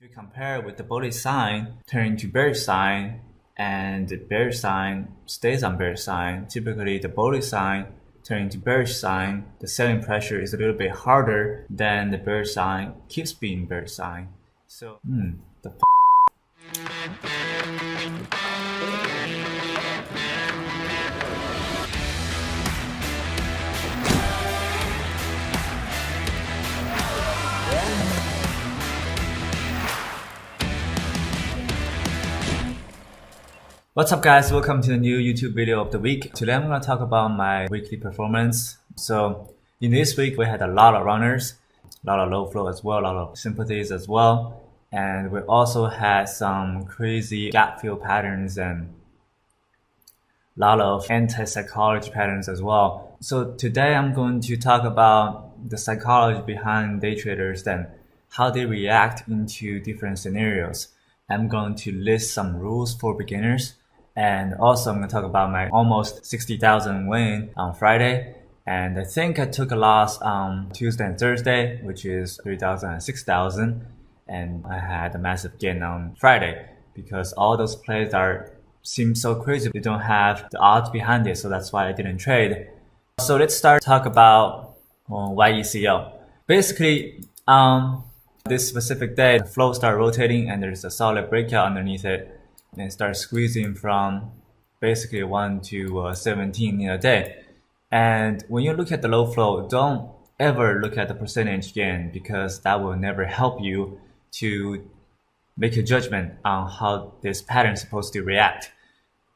If you compare with the bullish sign turning to bearish sign and the bearish sign stays on bearish sign, typically the bullish sign turning to bearish sign, the selling pressure is a little bit harder than the bearish sign keeps being bearish sign. So, the What's up guys, welcome to the new YouTube video of the week. Today I'm going to talk about my weekly performance. So in this week we had a lot of runners, a lot of low flow as well, a lot of sympathies as well. And we also had some crazy gap fill patterns and a lot of anti-psychology patterns as well. So today I'm going to talk about the psychology behind day traders and how they react into different scenarios. I'm going to list some rules for beginners. And also I'm going to talk about my almost 60,000 win on Friday. And I think I took a loss on Tuesday and Thursday, which is 3,000 and 6,000. And I had a massive gain on Friday because all those plays seem so crazy. They don't have the odds behind it. So that's why I didn't trade. So let's talk about YECO. Basically, this specific day, the flow started rotating and there's a solid breakout underneath it. And it starts squeezing from basically 1 to 17 in a day. And when you look at the low flow, don't ever look at the percentage gain because that will never help you to make a judgment on how this pattern is supposed to react.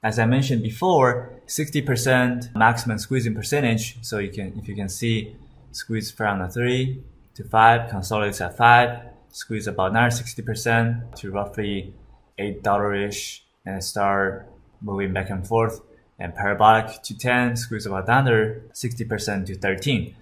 As I mentioned before, 60% maximum squeezing percentage. So if you can see, squeeze from a 3 to 5, consolidates at 5, squeeze about another 60% to roughly $8-ish and start moving back and forth, and parabolic to 10, squeeze about another 60% to 13.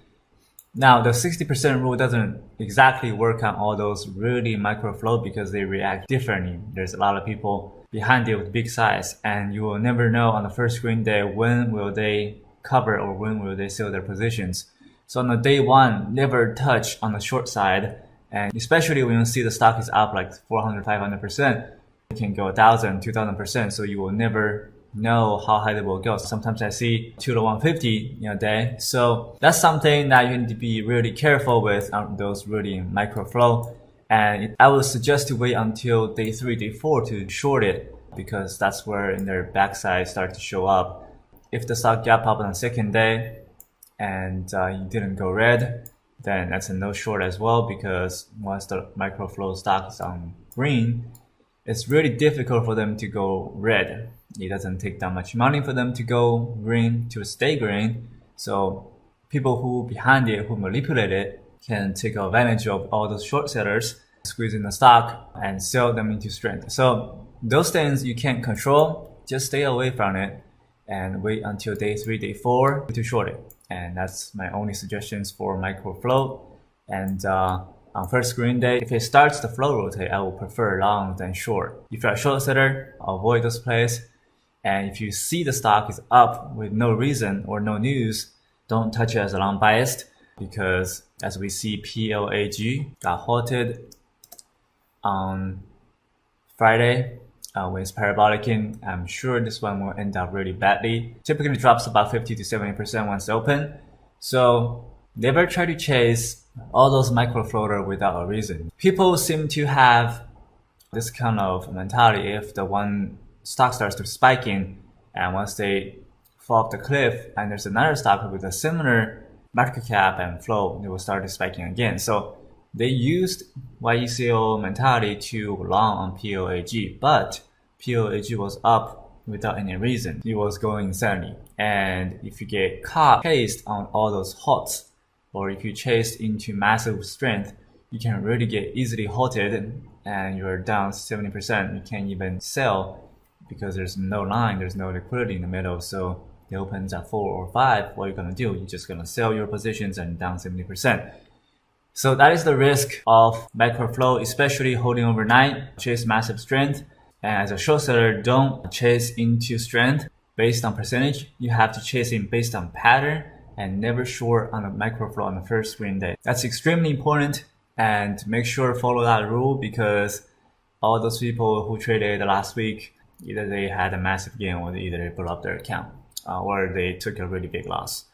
Now the 60% rule doesn't exactly work on all those really micro flow because they react differently. There's a lot of people behind it with big size and you will never know on the first screen day when will they cover or when will they sell their positions. So on the day one, never touch on the short side, and especially when you see the stock is up like 400, 500%, it can go 1,000, 2,000%. So you will never know how high it will go. Sometimes I see 2 to 150 in a day. So that's something that you need to be really careful with on those really micro flow. And I would suggest to wait until day 3, day 4 to short it because that's where in their backside start to show up. If the stock gap up on the second day, and you didn't go red, then that's a no short as well because once the micro flow stock is on green, it's really difficult for them to go red. It doesn't take that much money for them to go green to stay green. So people who behind it, who manipulate it, can take advantage of all those short sellers, squeezing the stock and sell them into strength. So those things you can't control, just stay away from it and wait until day 3, day 4 to short it. And that's my only suggestions for micro flow. And on first screen day, if it starts the flow rotate, I will prefer long than short. If you're a short seller, avoid those plays. And if you see the stock is up with no reason or no news, don't touch it as a long biased because as we see, PLAG got halted on Friday. When it's parabolic in, I'm sure this one will end up really badly. Typically drops about 50 to 70% once open. So never try to chase all those micro floater without a reason. People seem to have this kind of mentality if the one stock starts to spike in and once they fall off the cliff and there's another stock with a similar market cap and flow, they will start spiking again. So they used YECO mentality to long on PLAG, but PLAG was up without any reason. It was going insanely. And if you get caught, chased on all those halts, or if you chased into massive strength, you can really get easily halted and you're down 70%. You can't even sell because there's no line, there's no liquidity in the middle. So it opens at 4 or 5. What are you going to do? You're just going to sell your positions and down 70%. So that is the risk of micro flow, especially holding overnight, chase massive strength. And as a short seller, don't chase into strength based on percentage. You have to chase in based on pattern and never short on a micro flow on the first screen day. That's extremely important and make sure to follow that rule because all those people who traded last week, either they had a massive gain or either they blew up their account or they took a really big loss.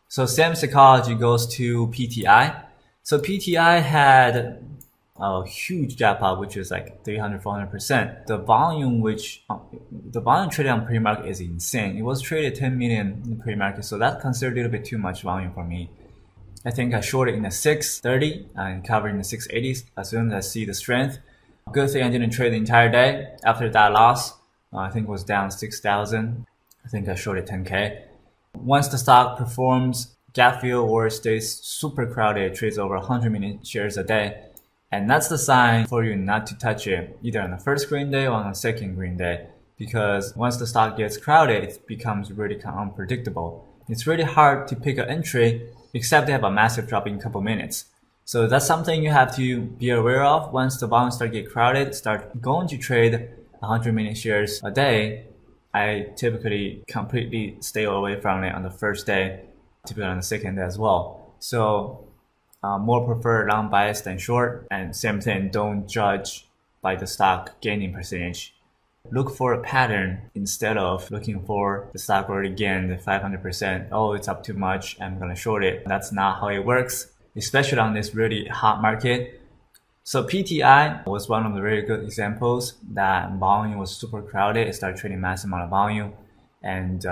So same psychology goes to PTI. So PTI had a huge jackpot, which is like 300-400%. The volume traded on pre-market is insane. It was traded 10 million in pre-market, so that's considered a little bit too much volume for me. I think I shorted in the 630 and covered in the 680s as soon as I see the strength. Good thing I didn't trade the entire day. After that loss, I think it was down 6,000. I think I shorted 10K. Once the stock performs gap fill or stays super crowded, it trades over 100 million shares a day. And that's the sign for you not to touch it either on the first green day or on the second green day. Because once the stock gets crowded, it becomes really unpredictable. It's really hard to pick an entry except they have a massive drop in a couple minutes. So that's something you have to be aware of. Once the volume start get crowded, start going to trade 100 million shares a day. I typically completely stay away from it on the first day, typically on the second day as well. So more prefer long bias than short, and same thing, don't judge by the stock gaining percentage. Look for a pattern instead of looking for the stock already gained 500%. Oh, it's up too much, I'm gonna short it. That's not how it works, especially on this really hot market. So PTI was one of the very good examples that volume was super crowded. It started trading massive amount of volume and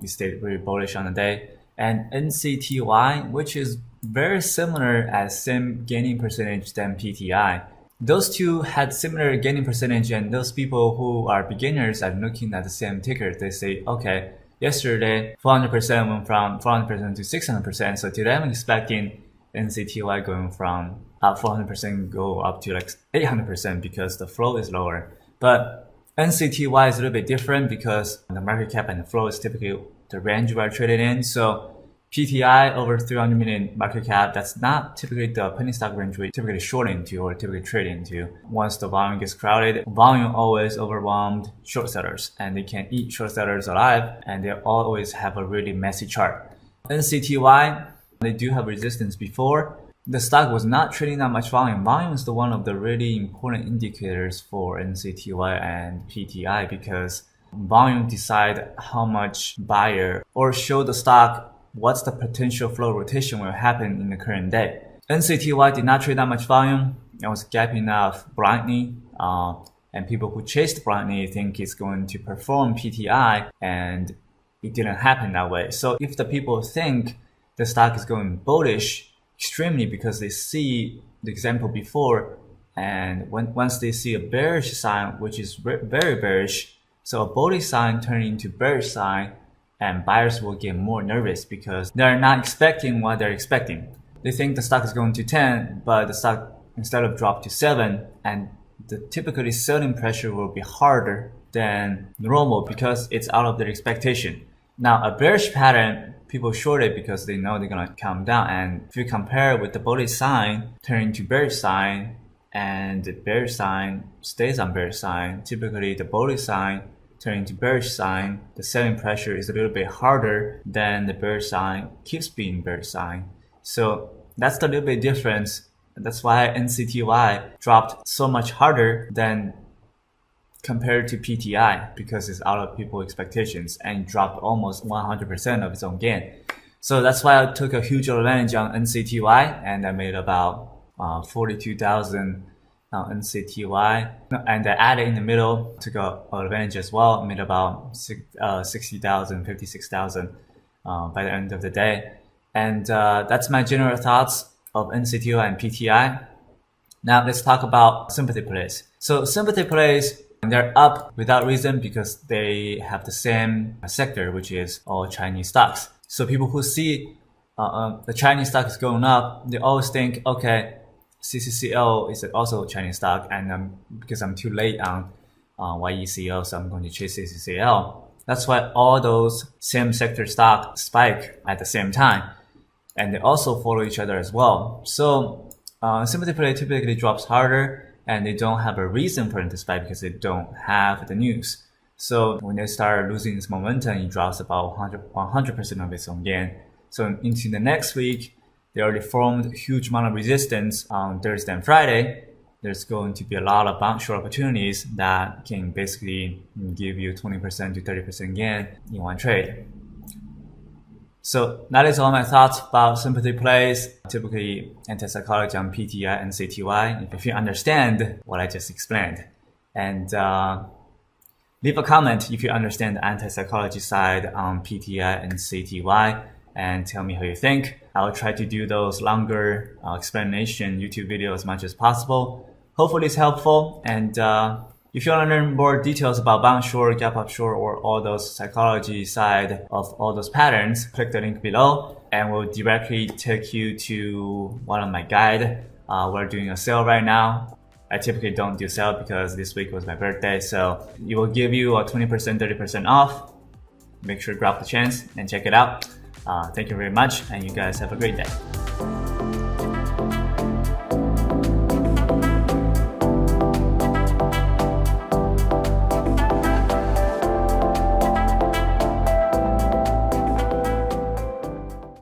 it stayed very bullish on the day. And NCTY, which is very similar as same gaining percentage than PTI. Those two had similar gaining percentage, and those people who are beginners are looking at the same ticker. They say, okay, yesterday 400% went from 400% to 600%. So today I'm expecting NCTY going from 400% go up to like 800% because the flow is lower. But NCTY is a little bit different because the market cap and the flow is typically the range we are traded in. So PTI over 300 million market cap, that's not typically the penny stock range we typically short into or typically trade into. Once the volume gets crowded, volume always overwhelmed short sellers, and they can eat short sellers alive, and they always have a really messy chart. NCTY, they do have resistance before. The stock was not trading that much volume. Volume is one of the really important indicators for NCTY and PTI because volume decide how much buyer or show the stock what's the potential flow rotation will happen in the current day. NCTY did not trade that much volume. It was gapping up blindly. And people who chased blindly think it's going to perform PTI, and it didn't happen that way. So if the people think the stock is going bullish extremely because they see the example before, and once they see a bearish sign, which is very bearish, so a bullish sign turning into bearish sign, and buyers will get more nervous because they're not expecting what they're expecting. They think the stock is going to 10, but the stock instead of drop to 7, and the typically selling pressure will be harder than normal because it's out of their expectation. Now a bearish pattern, people short it because they know they're gonna come down, and if you compare with the bullish sign turning to bearish sign and the bearish sign stays on bearish sign, typically the bullish sign turning to bearish sign, the selling pressure is a little bit harder than the bearish sign keeps being bearish sign. So that's the little bit difference. That's why NCTY dropped so much harder than compared to PTI because it's out of people's expectations and dropped almost 100% of its own gain. So that's why I took a huge advantage on NCTY, and I made about 42,000 on NCTY, and I added in the middle, took advantage as well, made about 60,000, 56,000 by the end of the day. And that's my general thoughts of NCTY and PTI. Now let's talk about Sympathy plays. So Sympathy plays, they're up without reason because they have the same sector, which is all Chinese stocks. So people who see the Chinese stock is going up, they always think, okay, CCCL is also a Chinese stock, and because I'm too late on YECL, so I'm going to chase CCCL. That's why all those same sector stock spike at the same time, and they also follow each other as well. So Sympathy play typically drops harder, and they don't have a reason for it to spike because they don't have the news. So when they start losing its momentum, it drops about 100% of its own gain. So into the next week, they already formed a huge amount of resistance on Thursday and Friday, there's going to be a lot of bounce short opportunities that can basically give you 20% to 30% gain in one trade. So that is all my thoughts about sympathy plays, typically anti-psychology on PTI and CTY, if you understand what I just explained. And leave a comment if you understand the anti-psychology side on PTI and CTY, and tell me how you think. I'll try to do those longer explanation YouTube videos as much as possible. Hopefully it's helpful. And if you want to learn more details about bounce short, gap up short, or all those psychology side of all those patterns, click the link below and we'll directly take you to one of my guide. We're doing a sale right now. I typically don't do sale because this week was my birthday, so it will give you a 20%, 30% off. Make sure to grab the chance and check it out. Thank you very much, and you guys have a great day.